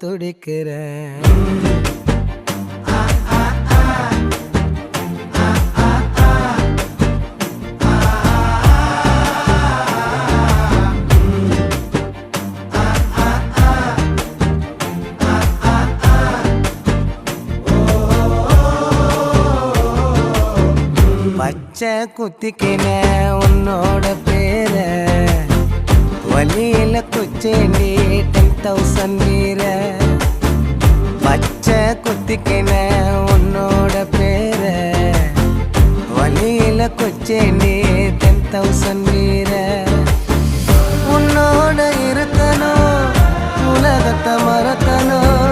துடிக்கிறேன். பச்சை குத்திக்கின உன்னோட பேர வலியில குச்சேண்டி 10,000 வீர. பச்சை குத்திக்கின உன்னோட பேர வலியில குச்சேண்டி 10,000 வீர. உன்னோட இருக்கணும், உலகத்தை மறக்கணும்,